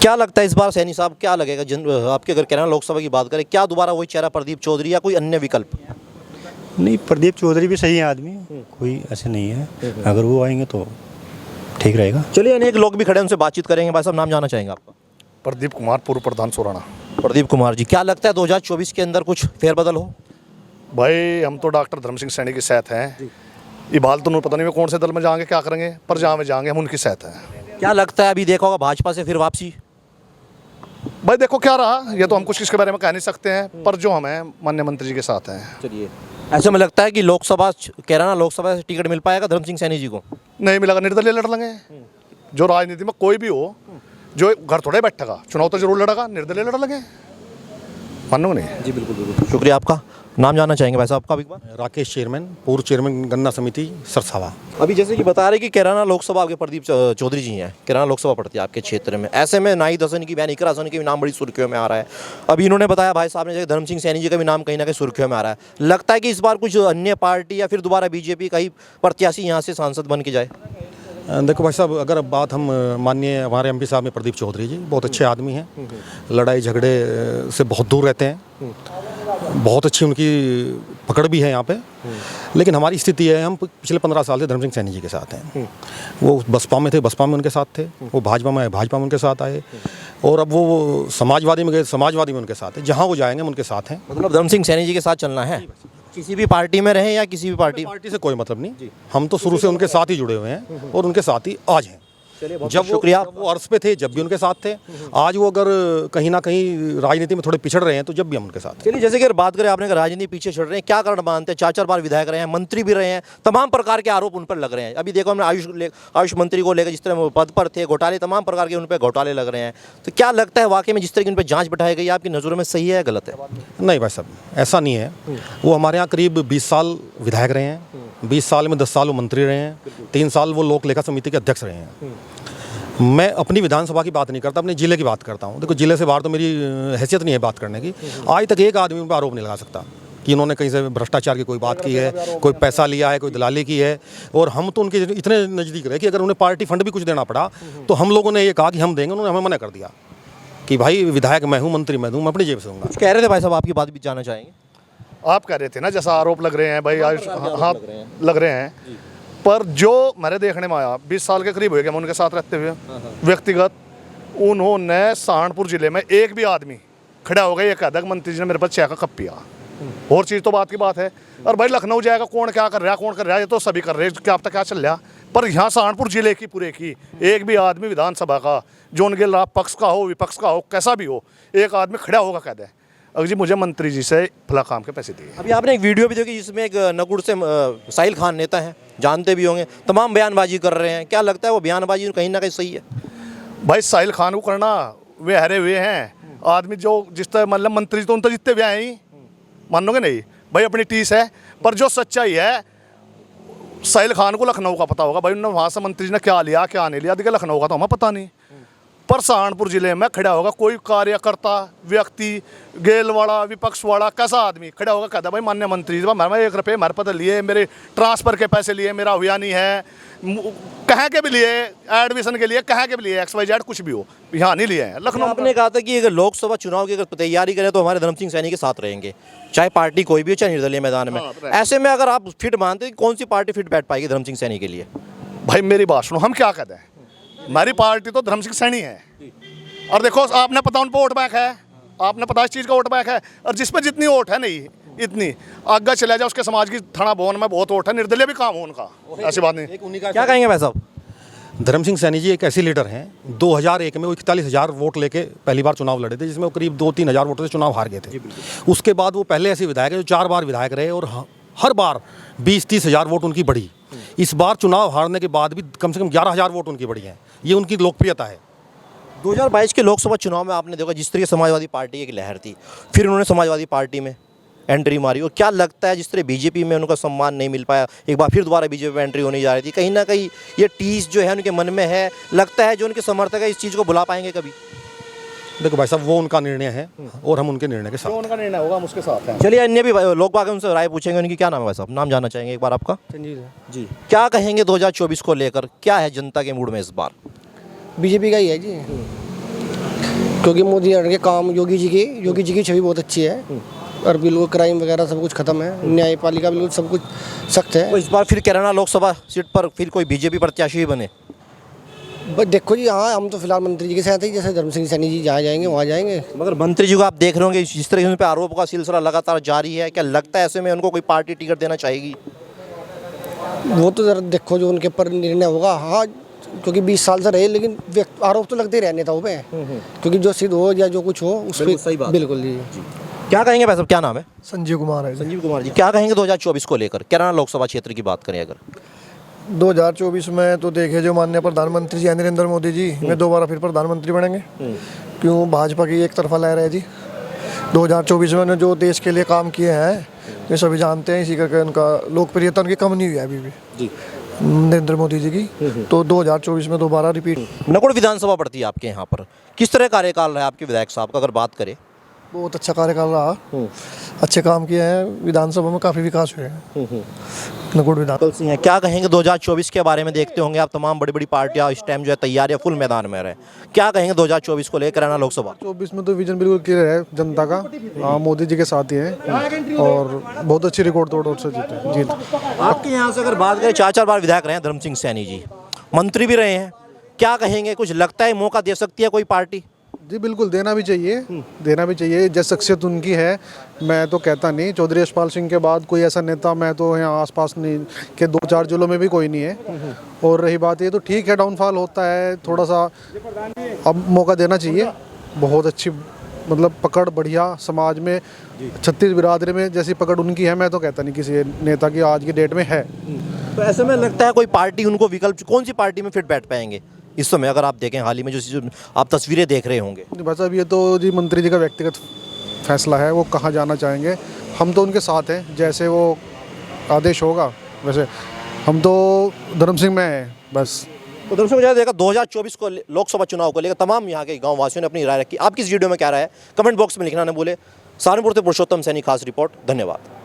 क्या लगता है इस बार सैनी साहब, क्या लगेगा आपके अगर कैराना लोकसभा की बात करें, क्या दोबारा वही चेहरा प्रदीप चौधरी या कोई अन्य विकल्प? नहीं, प्रदीप चौधरी भी सही है आदमी, कोई ऐसे नहीं है। अगर वो आएंगे तो ठीक रहेगा। चलिए, अनेक लोग भी खड़े हैं, उनसे बातचीत करेंगे। भाई साहब, नाम जानना चाहेंगे आपका? प्रदीप कुमार, पूर्व प्रधान सोराना। प्रदीप कुमार जी, क्या लगता है 2024 के अंदर कुछ फेरबदल हो? भाई हम तो डॉक्टर धर्म सिंह सैनी के साथ हैं। ये बाल तो पता नहीं मैं कौन से दल में जाएंगे, क्या करेंगे, पर जहाँ में जाएंगे हम उनके साथ हैं। क्या लगता है अभी देखा होगा भाजपा से फिर वापसी? भाई देखो क्या रहा, ये तो हम कुछ इसके बारे में कह नहीं सकते हैं, पर जो हमें माननीय मंत्री जी के साथ हैं। चलिए, ऐसे में लगता है कि लोकसभा, कैराना लोकसभा से टिकट मिल पाएगा धर्म सिंह सैनी जी को? नहीं मिलेगा, निर्दलीय लड़ लेंगे। जो राजनीति में कोई भी हो, जो घर थोड़े बैठेगा, चुनाव तो जरूर लड़ेगा, निर्दलीय लड़ लेंगे। मानो नहीं? जी बिल्कुल बिल्कुल। शुक्रिया आपका। नाम जानना चाहेंगे भाई साहब आपका भी एक बार? राकेश चेयरमैन, पूर्व चेयरमैन गन्ना समिति सरसावा। अभी जैसे कि बता रहे कि कैराना लोकसभा आपके प्रदीप चौधरी जी हैं, कैराना लोकसभा पड़ती है आपके क्षेत्र में। ऐसे में नाहिद हसन की बहन इकरा हसन की भी नाम बड़ी सुर्खियों में आ रहा है। अभी इन्होंने बताया भाई साहब ने, धर्म सिंह सैनी जी का भी नाम कहीं ना कहीं सुर्खियों में आ रहा है। लगता है कि इस बार कुछ अन्य पार्टी या फिर दोबारा बीजेपी का ही प्रत्याशी यहाँ से सांसद बन के जाए? देखो भाई साहब, अगर बात हम माननीय हमारे एमपी साहब में प्रदीप चौधरी जी बहुत अच्छे आदमी हैं, लड़ाई झगड़े से बहुत दूर रहते हैं, बहुत अच्छी उनकी पकड़ भी है यहाँ पे। लेकिन हमारी स्थिति है, हम पिछले 15 साल से धर्म सिंह सैनी जी के साथ हैं। वो बसपा में थे, बसपा में उनके साथ थे। वो भाजपा में आए, भाजपा में उनके साथ आए। और अब वो समाजवादी में गए, समाजवादी में उनके साथ है। जहाँ वो जाएंगे हम उनके साथ हैं। मतलब धर्म सिंह सैनी जी के साथ चलना है, किसी भी पार्टी में रहे या किसी भी पार्टी से कोई मतलब नहीं। हम तो शुरू से उनके साथ ही जुड़े हुए हैं और उनके साथ ही आज हैं। जब शुक्रिया। वो अर्श पे थे जब भी उनके साथ थे। आज वो अगर कहीं ना कहीं राजनीति में थोड़े पिछड़ रहे हैं तो जब भी हम उनके साथ हैं। चलिए, जैसे कि अगर बात करें, आपने कहा राजनीति पीछे छड़ रहे हैं, क्या कारण मानते हैं? 4-4 बार विधायक रहे हैं, मंत्री भी रहे हैं, तमाम प्रकार के आरोप उन पर लग रहे हैं। अभी देखो, हमने आयुष मंत्री को लेकर जिस तरह वो पद पर थे, घोटाले, तमाम प्रकार के उन पर घोटाले लग रहे हैं। तो क्या लगता है वाकई में जिस तरह की उन पर जाँच बैठाई गई, आपकी नज़रों में सही है या गलत है? नहीं भाई साहब, ऐसा नहीं है। वो हमारे यहाँ करीब 20 साल विधायक रहे हैं। 20 साल में 10 साल वो मंत्री रहे हैं। 3 साल वो लोक लेखा समिति के अध्यक्ष रहे हैं। मैं अपनी विधानसभा की बात नहीं करता, अपने जिले की बात करता हूँ। देखो, जिले से बाहर तो मेरी हैसियत नहीं है बात करने की। आज तक एक आदमी पर आरोप नहीं लगा सकता कि इन्होंने कहीं से भ्रष्टाचार की कोई बात की है, कोई पैसा लिया है, कोई दलाली की है। और हम तो उनके इतने नज़दीक रहे कि अगर उन्हें पार्टी फंड भी कुछ देना पड़ा तो हम लोगों ने ये कहा कि हम देंगे। उन्होंने हमें मना कर दिया कि भाई विधायक मैं हूँ, मंत्री मैं दूँ, मैं अपनी जेब से दूँगा। कह रहे थे भाई साहब, आपकी बात भी जानना चाहेंगे? आप कह रहे थे ना, जैसा आरोप लग रहे हैं भाई, हाँ लग रहे हैं। पर जो मेरे देखने में आया, 20 साल के करीब हो गया मैं उनके साथ रहते हुए व्यक्तिगत, उन्होंने सहारनपुर जिले में एक भी आदमी खड़ा हो गया ये कहता कि मंत्री जी ने मेरे पास चाय का कप पिया। और चीज़ तो बात की बात है। और भाई लखनऊ जाएगा, कौन क्या कर रहा है, कौन कर रहा है, ये तो सभी कर रहे हैं, क्या अब तक क्या चल रहा। पर यहाँ सहारनपुर जिले की पूरे की एक भी आदमी विधानसभा का, जो उनके पक्ष का हो विपक्ष का हो कैसा भी हो, एक आदमी खड़ा होगा कहता है अगर जी मुझे मंत्री जी से फला काम के पैसे दिए। अभी आपने एक वीडियो भी देखी जिसमें एक नकुड़ से साहिल खान नेता है, जानते भी होंगे, तमाम बयानबाजी कर रहे हैं। क्या लगता है वो बयानबाजी कहीं ना कहीं सही है? भाई साहिल खान को करना, वे हरे हुए हैं आदमी, जो जिस तरह मतलब मंत्री तो उन तो जितने भी आए ही मानोगे नहीं भाई, अपनी टीस है। पर जो सच्चाई है, साहिल खान को लखनऊ का पता होगा भाई, उन्होंने वहाँ से मंत्री ने क्या लिया क्या नहीं लिया। देखिए लखनऊ का तो हमें पता नहीं, पर सहारनपुर जिले में खड़ा होगा कोई कार्यकर्ता व्यक्ति, गेल वाला विपक्ष वाला कैसा आदमी खड़ा होगा कहता भाई माननीय मंत्री जी मैं 1 रुपये मेरे पता लिए, मेरे ट्रांसफ़र के पैसे लिए, मेरा हुआ नहीं है, कहाँ के भी लिए, एडमिशन के लिए कहाँ के भी लिए, XYZ कुछ भी हो, यहाँ नहीं लिए हैं। लखनऊ आपने कहा था कि अगर लोकसभा चुनाव की अगर तैयारी करें तो हमारे धर्म सिंह सैनी के साथ रहेंगे, चाहे पार्टी कोई भी हो, चाहे निर्दलीय मैदान में। ऐसे में अगर आप फिट मानते हैं, कौन सी पार्टी फिट बैठ पाएगी धर्म सिंह सैनी के लिए? भाई मेरी बात सुनो, हम क्या कहते हैं, हमारी पार्टी तो धर्म सिंह सैनी है। और देखो आपने पता उन पर वोट बैंक है, आपने पता इस चीज़ का वोट बैंक है। और जिसमें जितनी वोट है नहीं इतनी आगे चला जाए, उसके समाज की थाना भवन में बहुत वोट है, निर्दलीय भी काम हो उनका, ऐसी बात नहीं। क्या कहेंगे भाई साहब? धर्म सिंह सैनी जी एक ऐसे लीडर हैं, 2001 में वो 41,000 वोट लेके पहली बार चुनाव लड़े थे, जिसमें वो करीब 2-3 हज़ार वोटों से चुनाव हार गए थे। उसके बाद वो पहले ऐसे विधायक है जो 4 बार विधायक रहे और हर बार 20-30 हज़ार वोट उनकी बढ़ी। इस बार चुनाव हारने के बाद भी कम से कम 11,000 वोट उनकी बढ़ी हैं। ये उनकी लोकप्रियता है। 2022 के लोकसभा चुनाव में आपने देखा जिस तरह समाजवादी पार्टी की लहर थी, फिर उन्होंने समाजवादी पार्टी में एंट्री मारी। और क्या लगता है जिस तरह बीजेपी में उनका सम्मान नहीं मिल पाया, एक बार फिर दोबारा बीजेपी में एंट्री होने जा रही थी, कहीं ना कहीं ये टीस जो है उनके मन में है, लगता है जो उनके समर्थक है इस चीज़ को बुला पाएंगे कभी? देखो भाई साहब, वो उनका निर्णय है और हम उनके निर्णय के साथ, उनका निर्णय होगा हम उसके साथ हैं। चलिए, अन्य भी लोग बाग उनसे राय पूछेंगे। उनकी क्या नाम है भाई साहब, नाम जानना चाहेंगे एक बार आपका? जी, क्या कहेंगे 2024 को लेकर, क्या है जनता के मूड में इस बार? बीजेपी का ही है जी। क्योंकि मोदी के काम योगी जी की छवि बहुत अच्छी है और बिल्कुल क्राइम वगैरह सब कुछ खत्म है, न्यायपालिका बिल्कुल सब कुछ सख्त तो है। इस बार फिर कैराना लोकसभा सीट पर फिर कोई बीजेपी प्रत्याशी ही बने? बस देखो जी, हाँ हम तो फिलहाल मंत्री जी के साथ ही, जैसे धर्म सिंह सैनी जी जहाँ जाएंगे वहाँ जाएंगे। मगर मंत्री जी को आप देख रहे होंगे जिस तरह से उन पर आरोप का सिलसिला लगातार जारी है, क्या लगता है ऐसे में उनको कोई पार्टी टिकट देना चाहेगी? वो तो ज़रा देखो जो उनके ऊपर निर्णय होगा। हाँ, क्योंकि 20 साल से रहे, लेकिन आरोप तो लगते ही रहे नेताओं पे, क्योंकि जो सिद्ध हो या जो कुछ हो उस बिल्कुल सही पर बात। बिल्कुल जी। क्या कहेंगे भाई साहब, क्या नाम है? संजीव कुमार है। संजीव कुमार जी, क्या कहेंगे 2024 को लेकर कैराना लोकसभा क्षेत्र की बात करें अगर? 2024 में तो देखे जो माननीय प्रधानमंत्री जी नरेंद्र मोदी जी में दोबारा फिर प्रधानमंत्री बनेंगे। क्यों भाजपा की एक तरफा लहर है जी। 2024 में उन्होंने जो देश के लिए काम किए हैं ये सभी जानते हैं, इसी करके उनका लोकप्रियता उनकी कम नहीं हुई है अभी भी जी नरेंद्र मोदी जी की। तो 2024 में दोबारा रिपीट। नकुड़ विधानसभा पड़ती है आपके यहाँ पर, किस तरह कार्यकाल रहा है आपके विधायक साहब का अगर बात करें? बहुत अच्छा कार्यकाल रहा, अच्छे काम किए हैं, विधानसभा में काफ़ी विकास हुए हैं नकुड़ विधान। कल सिंह है, क्या कहेंगे 2024 के बारे में? देखते होंगे आप तमाम बड़ी बड़ी पार्टियां इस टाइम जो है तैयारियां फुल मैदान में रहे, क्या कहेंगे 2024 को लेकर कैराना लोकसभा? 24 में तो विजन बिल्कुल क्लियर है जनता का। मोदी जी के साथ ही है और बहुत अच्छी रिकॉर्ड तोड़ से जीत। आपके यहाँ से अगर बात करें, 4 बार विधायक रहे हैं धर्म सिंह सैनी जी, मंत्री भी रहे हैं, क्या कहेंगे, कुछ लगता है मौका दे सकती है कोई पार्टी? जी बिल्कुल देना भी चाहिए, जैसे शख्सियत उनकी है। मैं तो कहता नहीं, चौधरी यशपाल सिंह के बाद कोई ऐसा नेता मैं तो यहाँ आसपास नहीं के 2-4 जिलों में भी कोई नहीं है। और रही बात ये तो ठीक है, डाउनफॉल होता है थोड़ा सा, अब मौका देना चाहिए। बहुत अच्छी मतलब पकड़ बढ़िया समाज में, छत्तीस बिरादरी में जैसी पकड़ उनकी है, मैं तो कहता नहीं किसी नेता की आज की डेट में है। तो ऐसे में लगता है कोई पार्टी उनको विकल्प, कौन सी पार्टी में फिट बैठ पाएंगे इस समय अगर आप देखें हाल ही में जो आप तस्वीरें देख रहे होंगे? बस अब ये तो जी मंत्री जी का व्यक्तिगत फैसला है, वो कहाँ जाना चाहेंगे। हम तो उनके साथ हैं, जैसे वो आदेश होगा वैसे। हम तो धर्म सिंह में हैं बस। तो दर्शकों को देखा 2024 को लोकसभा चुनाव को लेकर तमाम यहाँ के गाँव वासियों ने अपनी राय रखी। आपकी इस वीडियो में क्या राय है कमेंट बॉक्स में लिखना न भूले। सहारनपुर से पुरुषोत्तम सैनी, खास रिपोर्ट। धन्यवाद।